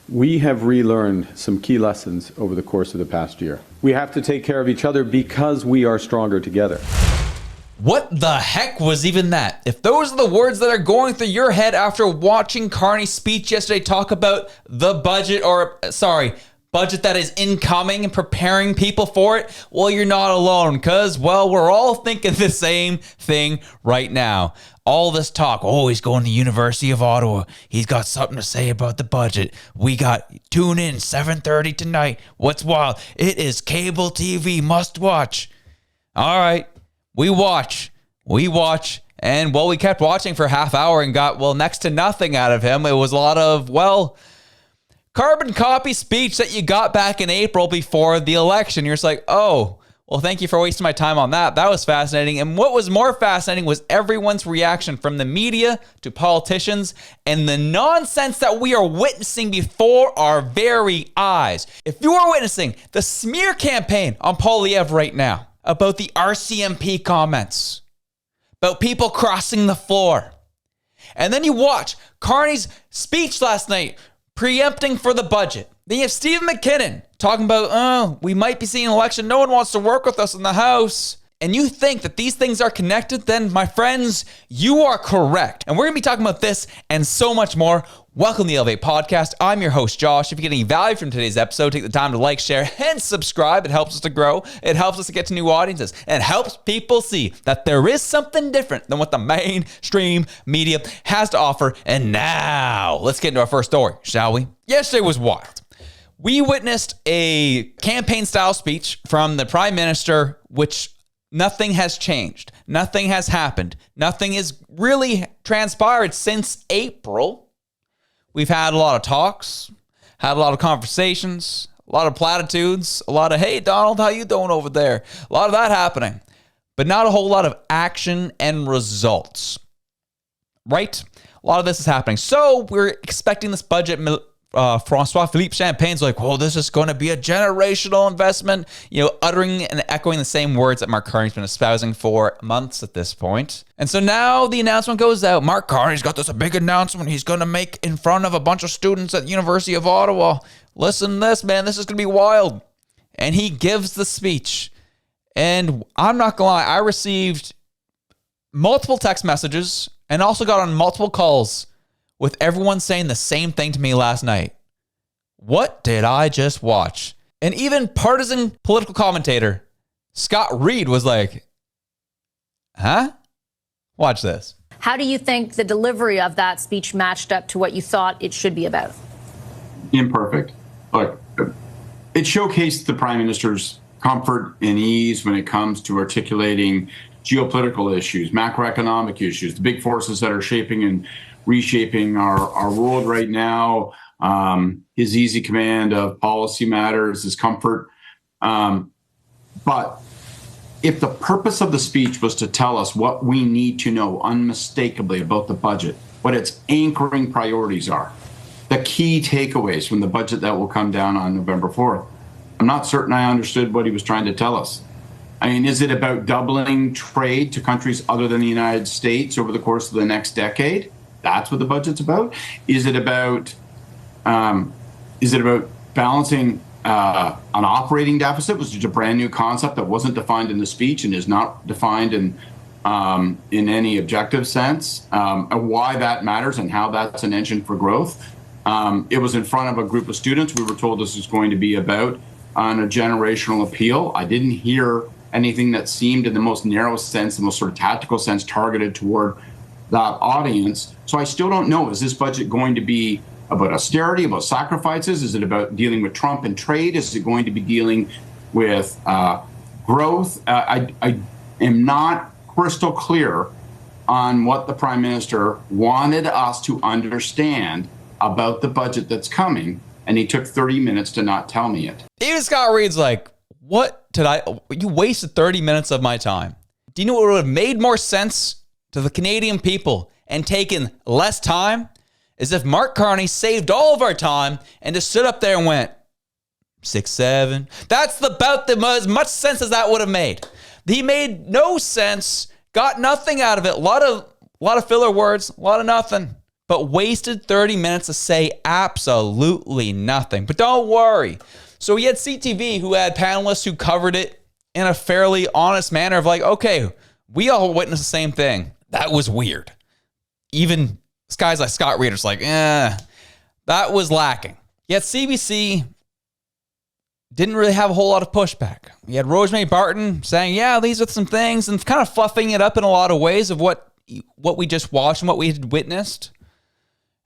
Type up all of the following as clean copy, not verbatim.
We have relearned some key lessons over the course of the past year. We have to take care of each other because we are stronger together. What the heck was even that? If those are the words that are going through your head after watching Carney's speech yesterday talk about the budget, budget that is incoming and preparing people for it, well, you're not alone because, well, we're all thinking the same thing right now. All this talk, he's going to the University of Ottawa. He's got something to say about the budget. We got, tune in, 7:30 tonight. What's wild? It is cable TV, must watch. All right, we watch, and, we kept watching for a half hour and got, next to nothing out of him. It was a lot of, carbon copy speech that you got back in April before the election. You're just like, thank you for wasting my time on that. That was fascinating. And what was more fascinating was everyone's reaction from the media to politicians and the nonsense that we are witnessing before our very eyes. If you are witnessing the smear campaign on Poilievre right now about the RCMP comments, about people crossing the floor, and then you watch Carney's speech last night preempting for the budget. Then you have Stephen McKinnon talking about, we might be seeing an election. No one wants to work with us in the House. And you think that these things are connected, then, my friends, you are correct. And we're going to be talking about this and so much more. Welcome to the Elevate Podcast. I'm your host, Josh. If you get any value from today's episode, take the time to like, share, and subscribe. It helps us to grow. It helps us to get to new audiences. And it helps people see that there is something different than what the mainstream media has to offer. And now, let's get into our first story, shall we? Yesterday was wild. We witnessed a campaign-style speech from the Prime Minister, which nothing has changed. Nothing has happened. Nothing has really transpired since April. We've had a lot of talks, had a lot of conversations, a lot of platitudes, a lot of, hey, Donald, how you doing over there? A lot of that happening, but not a whole lot of action and results, right? A lot of this is happening. So we're expecting this budget. Francois-Philippe Champagne's like, this is going to be a generational investment, uttering and echoing the same words that Mark Carney's been espousing for months at this point. And so now the announcement goes out. Mark Carney's got this big announcement he's going to make in front of a bunch of students at the University of Ottawa. Listen to this, man. This is going to be wild. And he gives the speech. And I'm not going to lie, I received multiple text messages and also got on multiple calls with everyone saying the same thing to me last night. What did I just watch? And even partisan political commentator Scott Reed was like, huh? Watch this. How do you think the delivery of that speech matched up to what you thought it should be about? Imperfect. Look, it showcased the Prime Minister's comfort and ease when it comes to articulating geopolitical issues, macroeconomic issues, the big forces that are shaping and reshaping our world right now, his easy command of policy matters, his comfort. But if the purpose of the speech was to tell us what we need to know unmistakably about the budget, what its anchoring priorities are, the key takeaways from the budget that will come down on November 4th, I'm not certain I understood what he was trying to tell us. I mean, is it about doubling trade to countries other than the United States over the course of the next decade? That's what the budget's about. Is it about balancing an operating deficit, which is a brand new concept that wasn't defined in the speech and is not defined in any objective sense, and why that matters and how that's an engine for growth? It was in front of a group of students. We were told this was going to be about on a generational appeal. I didn't hear anything that seemed in the most narrow sense, the most sort of tactical sense, targeted toward that audience. So I still don't know, is this budget going to be about austerity, about sacrifices? Is it about dealing with Trump and trade? Is it going to be dealing with growth? I am not crystal clear on what the Prime Minister wanted us to understand about the budget that's coming, and he took 30 minutes to not tell me it. Even Scott Reed's like, you wasted 30 minutes of my time. Do you know what would have made more sense to the Canadian people and taken less time is if Mark Carney saved all of our time and just stood up there and went 6, 7. That's about as much sense as that would have made. He made no sense, got nothing out of it. A lot of filler words, a lot of nothing. but wasted 30 minutes to say absolutely nothing. But don't worry. So we had CTV, who had panelists who covered it in a fairly honest manner of like, okay, we all witnessed the same thing. That was weird. Even guys like Scott Reeder's like, that was lacking. Yet CBC didn't really have a whole lot of pushback. We had Rosemary Barton saying, yeah, these are some things, and kind of fluffing it up in a lot of ways of what we just watched and what we had witnessed.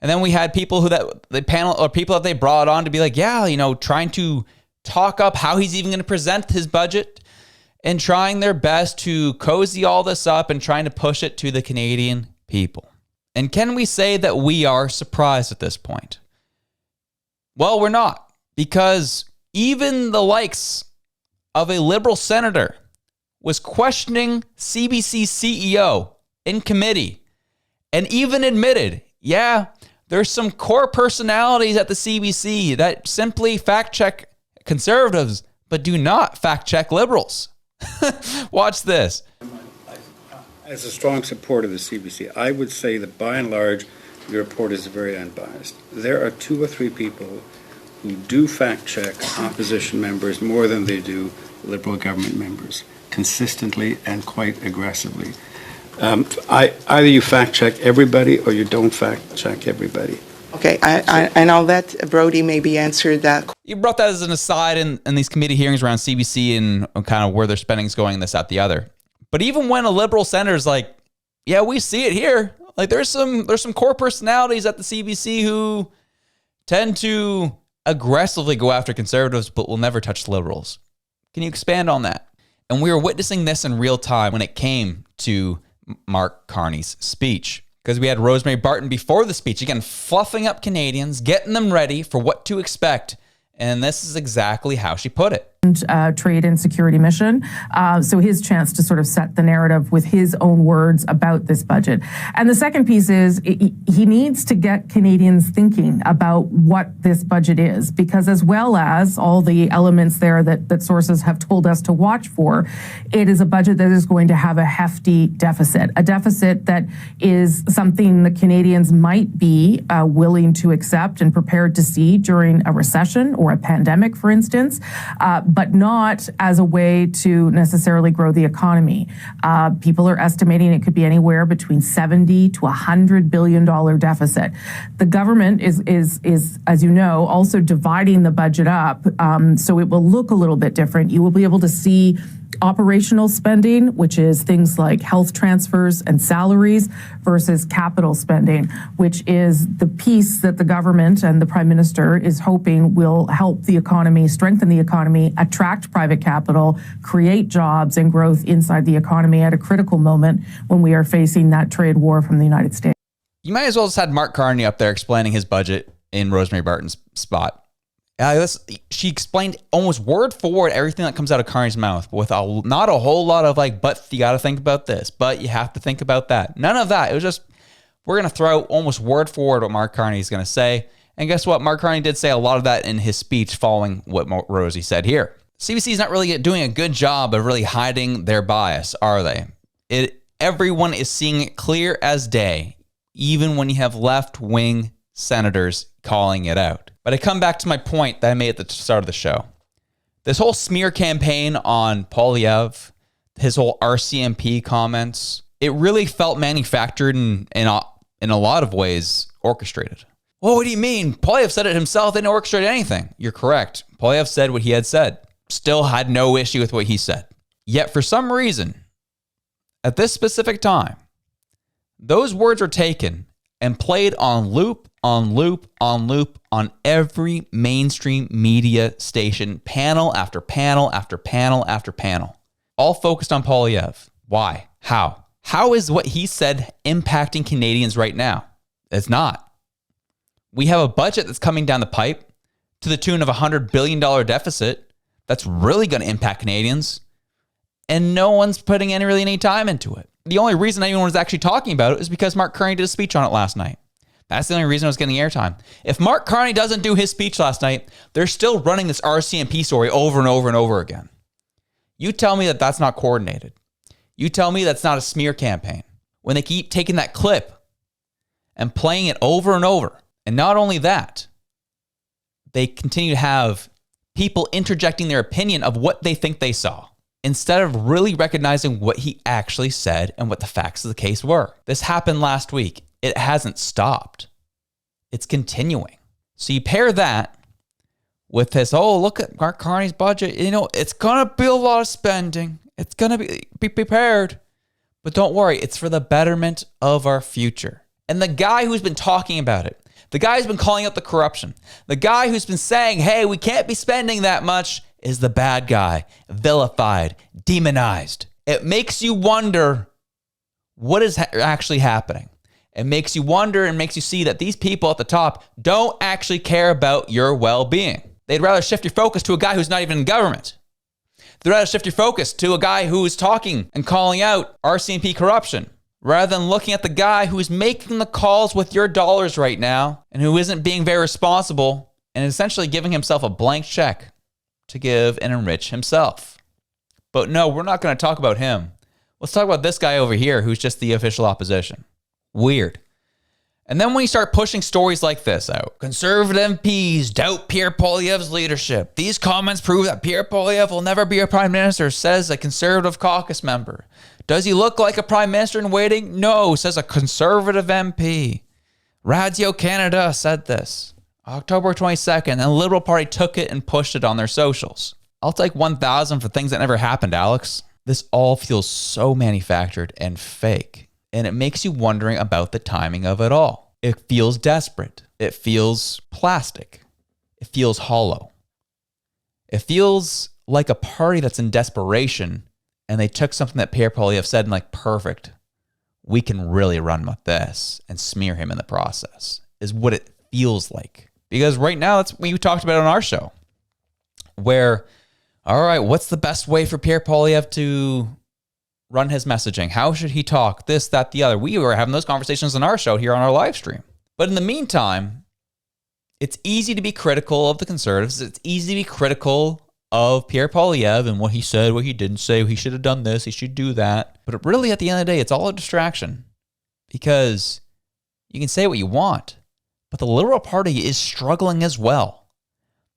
And then we had people people that they brought on to be like, yeah, trying to talk up how he's even going to present his budget and trying their best to cozy all this up and trying to push it to the Canadian people. And can we say that we are surprised at this point? Well, we're not, because even the likes of a Liberal senator was questioning CBC CEO in committee and even admitted, yeah, there's some core personalities at the CBC that simply fact check conservatives, but do not fact check Liberals. Watch this. As a strong supporter of the CBC, I would say that by and large, your report is very unbiased. There are 2 or 3 people who do fact check opposition members more than they do Liberal government members, consistently and quite aggressively. Either you fact check everybody or you don't fact check everybody. Okay, and I'll let Brody maybe answer that. You brought that as an aside in these committee hearings around CBC and kind of where their spending is going, this, that, the other. But even when a Liberal senator's like, yeah, we see it here. Like there's some core personalities at the CBC who tend to aggressively go after conservatives, but will never touch Liberals. Can you expand on that? And we were witnessing this in real time when it came to Mark Carney's speech, because we had Rosemary Barton before the speech, again, fluffing up Canadians, getting them ready for what to expect. And this is exactly how she put it. Trade and security mission. So his chance to sort of set the narrative with his own words about this budget. And the second piece is he needs to get Canadians thinking about what this budget is, because as well as all the elements there that sources have told us to watch for, it is a budget that is going to have a hefty deficit, a deficit that is something that Canadians might be willing to accept and prepared to see during a recession or a pandemic, for instance, but not as a way to necessarily grow the economy. People are estimating it could be anywhere between $70 to $100 billion deficit. The government is, as you know, also dividing the budget up, so it will look a little bit different. You will be able to see operational spending, which is things like health transfers and salaries, versus capital spending, which is the piece that the government and the Prime Minister is hoping will help the economy, strengthen the economy, attract private capital, create jobs and growth inside the economy at a critical moment when we are facing that trade war from the United States. You might as well just had Mark Carney up there explaining his budget in Rosemary Barton's spot. She explained almost word for word everything that comes out of Carney's mouth with not a whole lot of like, but you got to think about this, but you have to think about that. None of that. It was just, we're going to throw almost word for word what Mark Carney is going to say. And guess what? Mark Carney did say a lot of that in his speech following what Rosie said here. CBC is not really doing a good job of really hiding their bias, are they? Everyone is seeing it clear as day, even when you have left-wing senators calling it out. But I come back to my point that I made at the start of the show. This whole smear campaign on Poilievre, his whole RCMP comments, it really felt manufactured and in a lot of ways orchestrated. Well, what do you mean? Poilievre said it himself. They didn't orchestrate anything. You're correct. Poilievre said what he had said. Still had no issue with what he said. Yet for some reason, at this specific time, those words were taken and played on loop, on loop, on loop on every mainstream media station, panel after panel after panel after panel, all focused on Poilievre. Why? How? How is what he said impacting Canadians right now? It's not. We have a budget that's coming down the pipe to the tune of $100 billion deficit that's really going to impact Canadians, and no one's putting any time into it. The only reason anyone was actually talking about it is because Mark Carney did a speech on it last night. That's the only reason it was getting airtime. If Mark Carney doesn't do his speech last night, they're still running this RCMP story over and over and over again. You tell me that that's not coordinated. You tell me that's not a smear campaign. When they keep taking that clip and playing it over and over. And not only that, they continue to have people interjecting their opinion of what they think they saw, instead of really recognizing what he actually said and what the facts of the case were. This happened last week. It hasn't stopped. It's continuing. So you pair that with this, oh, look at Mark Carney's budget. You know, it's going to be a lot of spending. It's going to be prepared. But don't worry, it's for the betterment of our future. And the guy who's been talking about it, the guy who's been calling out the corruption, the guy who's been saying, hey, we can't be spending that much, is the bad guy, vilified, demonized. It makes you wonder what is actually happening. It makes you wonder and makes you see that these people at the top don't actually care about your well-being. They'd rather shift your focus to a guy who's not even in government. They'd rather shift your focus to a guy who's talking and calling out RCMP corruption, rather than looking at the guy who's making the calls with your dollars right now and who isn't being very responsible and essentially giving himself a blank check to give and enrich himself. But no, we're not going to talk about him. Let's talk about this guy over here who's just the official opposition. Weird. And then when you start pushing stories like this out, conservative MPs doubt Pierre Poilievre's leadership. These comments prove that Pierre Poilievre will never be a prime minister, says a conservative caucus member. Does he look like a prime minister in waiting? No, says a conservative MP. Radio Canada said this October 22nd, and the Liberal Party took it and pushed it on their socials. I'll take 1,000 for things that never happened, Alex. This all feels so manufactured and fake. And it makes you wondering about the timing of it all. It feels desperate. It feels plastic. It feels hollow. It feels like a party that's in desperation and they took something that Pierre Poilievre said and like, perfect, we can really run with this and smear him in the process, is what it feels like. Because right now, that's what we talked about on our show, where, all right, what's the best way for Pierre Poilievre to run his messaging? How should he talk? This, that, the other. We were having those conversations on our show here on our live stream. But in the meantime, it's easy to be critical of the Conservatives. It's easy to be critical of Pierre Poilievre and what he said, what he didn't say. He should have done this. He should do that. But really, at the end of the day, it's all a distraction, because you can say what you want, but the Liberal Party is struggling as well.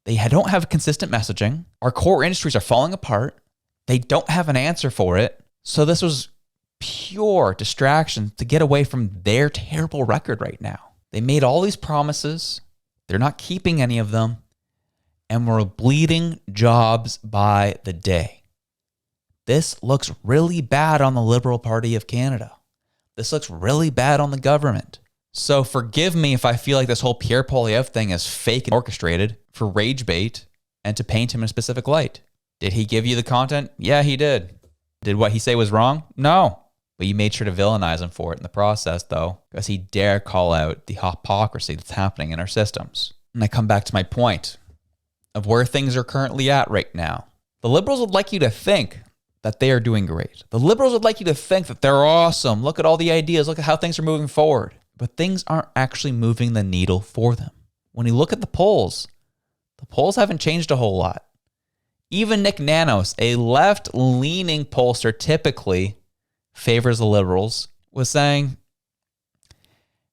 They don't have consistent messaging. Our core industries are falling apart. They don't have an answer for it. So this was pure distraction to get away from their terrible record right now. They made all these promises. They're not keeping any of them. And we're bleeding jobs by the day. This looks really bad on the Liberal Party of Canada. This looks really bad on the government. So forgive me if I feel like this whole Pierre Poilievre thing is fake and orchestrated for rage bait and to paint him in a specific light. Did he give you the content? Yeah, he did. Did what he say was wrong? No. But you made sure to villainize him for it in the process, though, because he dare call out the hypocrisy that's happening in our systems. And I come back to my point of where things are currently at right now. The Liberals would like you to think that they are doing great. The Liberals would like you to think that they're awesome. Look at all the ideas. Look at how things are moving forward. But things aren't actually moving the needle for them. When you look at the polls haven't changed a whole lot. Even Nick Nanos, a left-leaning pollster, typically favors the Liberals, was saying,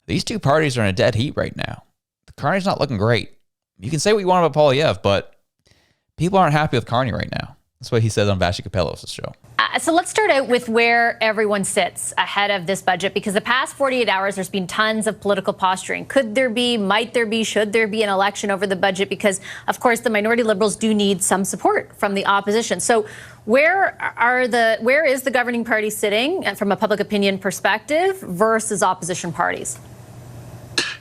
these two parties are in a dead heat right now. The Carney's not looking great. You can say what you want about Poilievre, but people aren't happy with Carney right now. That's what he said on Vassy Capellos' show. So let's start out with where everyone sits ahead of this budget, because the past 48 hours, there's been tons of political posturing. Could there be, might there be, should there be an election over the budget? Because, of course, the minority Liberals do need some support from the opposition. So where is the governing party sitting from a public opinion perspective versus opposition parties?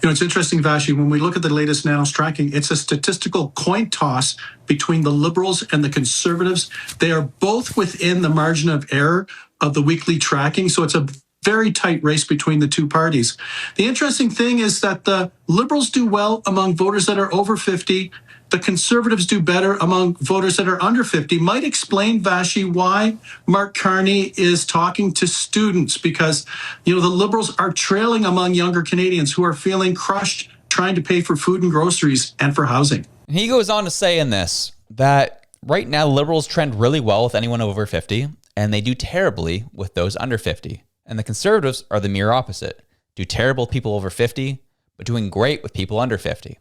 You know, it's interesting, Vashi, when we look at the latest Nanos tracking, it's a statistical coin toss between the Liberals and the Conservatives. They are both within the margin of error of the weekly tracking, so it's a very tight race between the two parties. The interesting thing is that the Liberals do well among voters that are over 50. The Conservatives do better among voters that are under 50. Might explain, Vashi, why Mark Carney is talking to students, because, you know, the Liberals are trailing among younger Canadians who are feeling crushed trying to pay for food and groceries and for housing. And he goes on to say in this that right now Liberals trend really well with anyone over 50, and they do terribly with those under 50. And the Conservatives are the mere opposite, do terrible with people over 50, but doing great with people under 50.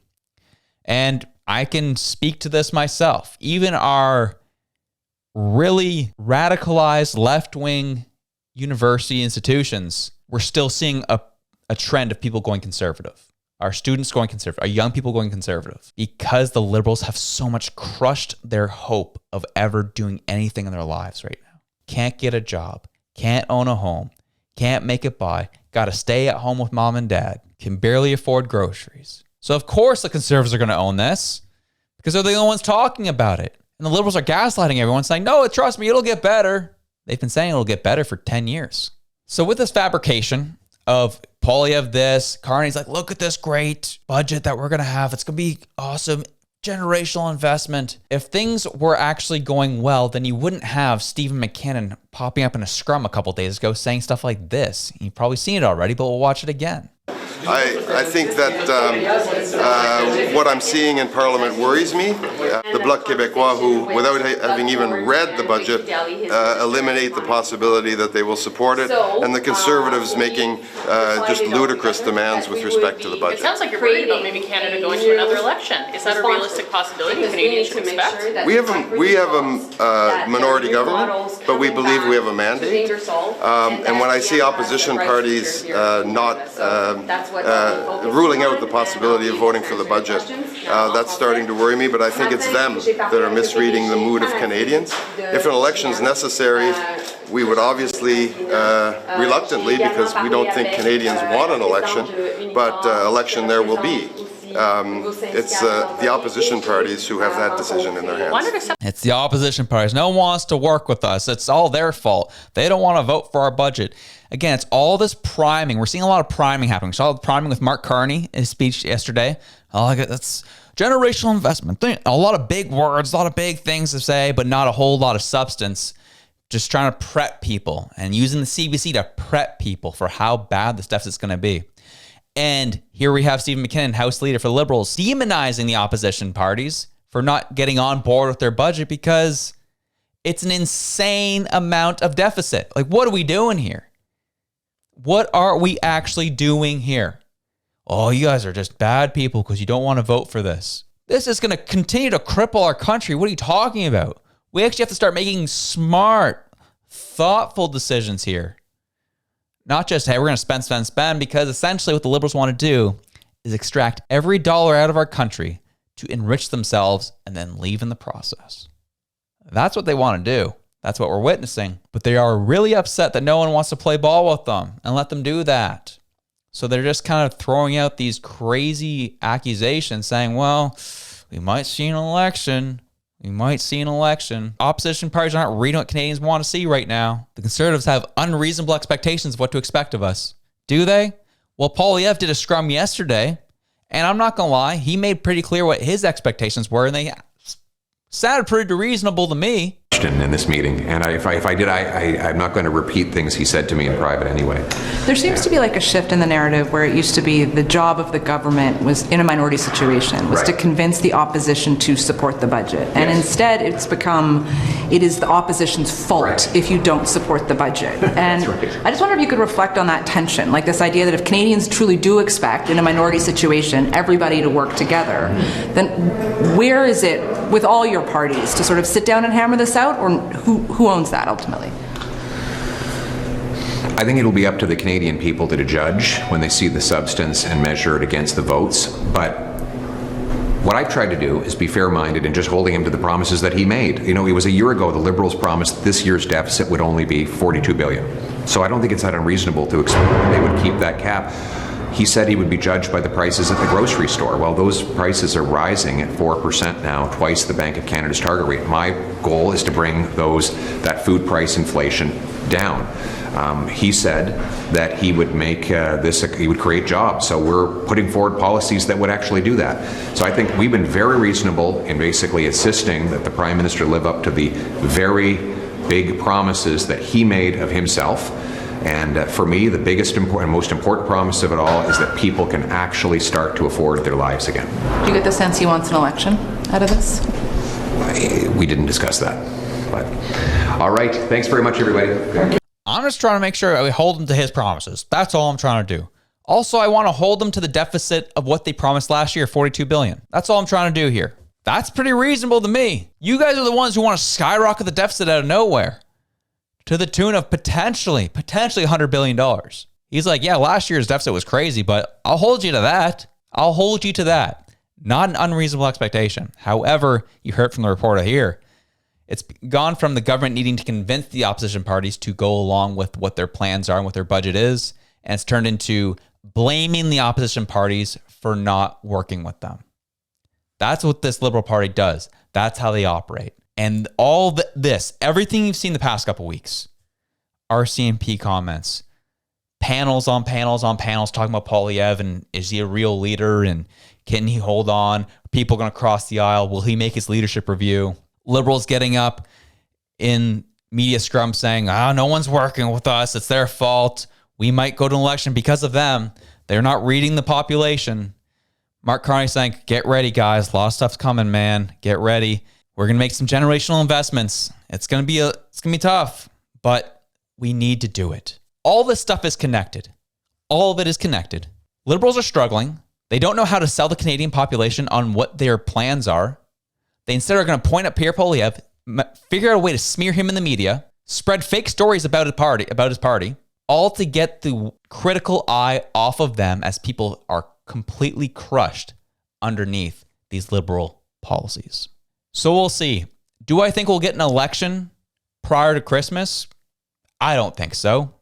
And I can speak to this myself. Even our really radicalized left-wing university institutions, we're still seeing a trend of people going conservative. Our students going conservative, our young people going conservative, because the liberals have so much crushed their hope of ever doing anything in their lives right now. Can't get a job, can't own a home, can't make it by, got to stay at home with mom and dad, can barely afford groceries. So of course the conservatives are going to own this because they're the only ones talking about it. And the liberals are gaslighting everyone saying, no, trust me, it'll get better. They've been saying it'll get better for 10 years. So with this fabrication of Poilievre this, Carney's like, look at this great budget that we're going to have. It's going to be awesome. Generational investment. If things were actually going well, then you wouldn't have Stephen McKinnon popping up in a scrum a couple days ago saying stuff like this. You've probably seen it already, but we'll watch it again. I think that what I'm seeing in Parliament worries me. The Bloc Québécois, who, without having even read the budget, eliminate the possibility that they will support it, and the Conservatives making just ludicrous demands with respect to the budget. It sounds like you're worried about maybe Canada going to another election. Is that a realistic possibility Canadians should expect? We have a minority government, but we believe we have a mandate. And when I see opposition parties not ruling out the possibility of voting for the budget, that's starting to worry me, but I think it's them that are misreading the mood of Canadians. If an election is necessary, we would obviously, reluctantly, because we don't think Canadians want an election, but election there will be. It's the opposition parties who have that decision in their hands. It's the opposition parties. No one wants to work with us. It's all their fault. They don't want to vote for our budget. Again, it's all this priming. We're seeing a lot of priming happening. We saw the priming with Mark Carney in his speech yesterday. That's generational investment. A lot of big words, a lot of big things to say, but not a whole lot of substance. Just trying to prep people and using the CBC to prep people for how bad this deficit's going to be. And here we have Stephen McKinnon, House Leader for Liberals, demonizing the opposition parties for not getting on board with their budget because it's an insane amount of deficit. Like, what are we doing here? What are we actually doing here? Oh, you guys are just bad people because you don't want to vote for this. This is going to continue to cripple our country. What are you talking about? We actually have to start making smart, thoughtful decisions here. Not just, hey, we're going to spend, because essentially what the Liberals want to do is extract every dollar out of our country to enrich themselves and then leave in the process. That's what they want to do. That's what we're witnessing. But they are really upset that no one wants to play ball with them and let them do that. So they're just kind of throwing out these crazy accusations saying, well, we might see an election. We might see an election. Opposition parties aren't reading what Canadians want to see right now. The Conservatives have unreasonable expectations of what to expect of us. Do they? Well, Poilievre did a scrum yesterday, and I'm not going to lie, he made pretty clear what his expectations were, and they sounded pretty reasonable to me. In this meeting, and if I did, I'm not going to repeat things he said to me in private anyway. There seems to be like a shift in the narrative where it used to be the job of the government was in a minority situation was to convince the opposition to support the budget, and instead it's become it is the opposition's fault if you don't support the budget. And I just wonder if you could reflect on that tension, like this idea that if Canadians truly do expect in a minority situation everybody to work together, then where is it with all your parties to sort of sit down and hammer this out? Or who owns that ultimately? I think it'll be up to the Canadian people to judge when they see the substance and measure it against the votes. But what I've tried to do is be fair-minded and just holding him to the promises that he made. You know, it was a year ago the Liberals promised this year's deficit would only be $42 billion. So I don't think it's that unreasonable to expect they would keep that cap. He said he would be judged by the prices at the grocery store. Well, those prices are rising at 4% now, twice the Bank of Canada's target rate. My goal is to bring that food price inflation down. He said that he would make he would create jobs. So we're putting forward policies that would actually do that. So I think we've been very reasonable in basically insisting that the Prime Minister live up to the very big promises that he made of himself. And for me, the biggest and most important promise of it all is that people can actually start to afford their lives again. Do you get the sense he wants an election out of this? We didn't discuss that. But all right. Thanks very much, everybody. I'm just trying to make sure we hold him to his promises. That's all I'm trying to do. Also, I want to hold them to the deficit of what they promised last year, $42 billion. That's all I'm trying to do here. That's pretty reasonable to me. You guys are the ones who want to skyrocket the deficit out of nowhere to the tune of potentially $100 billion. He's like, yeah, last year's deficit was crazy, but I'll hold you to that. I'll hold you to that. Not an unreasonable expectation. However, you heard from the reporter here, it's gone from the government needing to convince the opposition parties to go along with what their plans are and what their budget is, and it's turned into blaming the opposition parties for not working with them. That's what this Liberal Party does. That's how they operate. And all this, everything you've seen the past couple weeks, RCMP comments, panels on panels on panels talking about Poilievre and is he a real leader and can he hold on? Are people going to cross the aisle? Will he make his leadership review? Liberals getting up in media scrum saying, no one's working with us. It's their fault. We might go to an election because of them. They're not reading the population. Mark Carney saying, get ready, guys. A lot of stuff's coming, man. Get ready. We're going to make some generational investments. It's going to be tough, but we need to do it. All this stuff is connected. All of it is connected. Liberals are struggling. They don't know how to sell the Canadian population on what their plans are. They instead are going to point at Pierre Poilievre, figure out a way to smear him in the media, spread fake stories about his party, all to get the critical eye off of them as people are completely crushed underneath these liberal policies. So we'll see. Do I think we'll get an election prior to Christmas? I don't think so.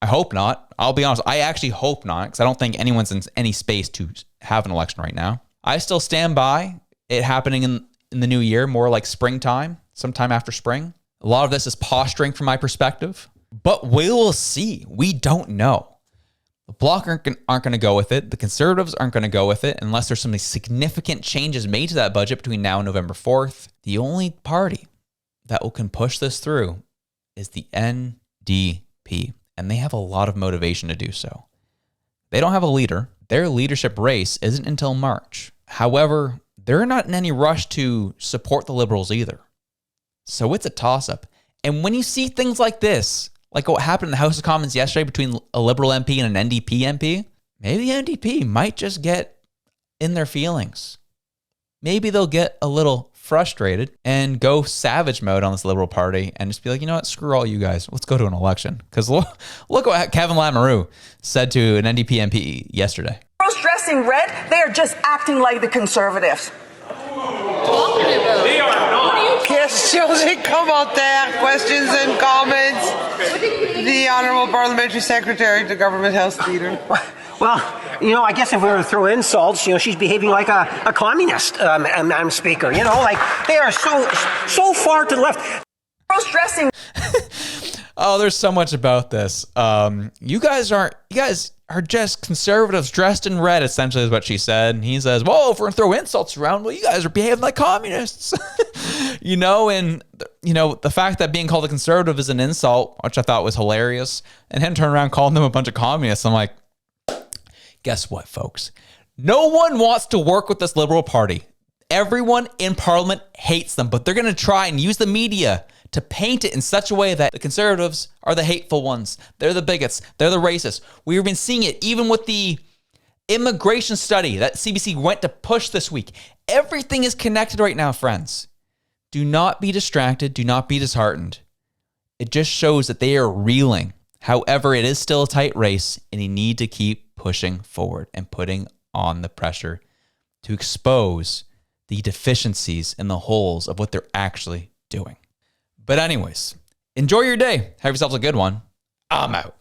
I hope not. I'll be honest. I actually hope not, because I don't think anyone's in any space to have an election right now. I still stand by it happening in the new year, more like springtime, sometime after spring. A lot of this is posturing from my perspective, but we will see. We don't know. The Bloc aren't going to go with it. The Conservatives aren't going to go with it unless there's some significant changes made to that budget between now and November 4th. The only party that can push this through is the NDP, and they have a lot of motivation to do so. They don't have a leader. Their leadership race isn't until March. However, they're not in any rush to support the Liberals either. So it's a toss-up. And when you see things like this, like what happened in the House of Commons yesterday between a Liberal MP and an NDP MP, maybe the NDP might just get in their feelings. Maybe they'll get a little frustrated and go savage mode on this Liberal Party and just be like, you know what, screw all you guys. Let's go to an election. Because look what Kevin Lamoureux said to an NDP MP yesterday. Girls dressing red, they are just acting like the Conservatives. They are not. Questions et commentaires, questions and comments. The Honourable Parliamentary Secretary to Government House Leader. Well, I guess if we were to throw insults, she's behaving like a communist, Madam Speaker. Like they are so far to the left. Girls dressing. Oh, there's so much about this. You guys are just conservatives dressed in red, essentially is what she said. And he says, well, if we're going to throw insults around, well, you guys are behaving like communists. The fact that being called a conservative is an insult, which I thought was hilarious, and him turning around calling them a bunch of communists. I'm like, guess what, folks? No one wants to work with this Liberal Party. Everyone in Parliament hates them, but they're going to try and use the media to paint it in such a way that the Conservatives are the hateful ones. They're the bigots. They're the racists. We've been seeing it even with the immigration study that CBC went to push this week. Everything is connected right now, friends. Do not be distracted. Do not be disheartened. It just shows that they are reeling. However, it is still a tight race, and you need to keep pushing forward and putting on the pressure to expose the deficiencies and the holes of what they're actually doing. But anyways, enjoy your day. Have yourselves a good one. I'm out.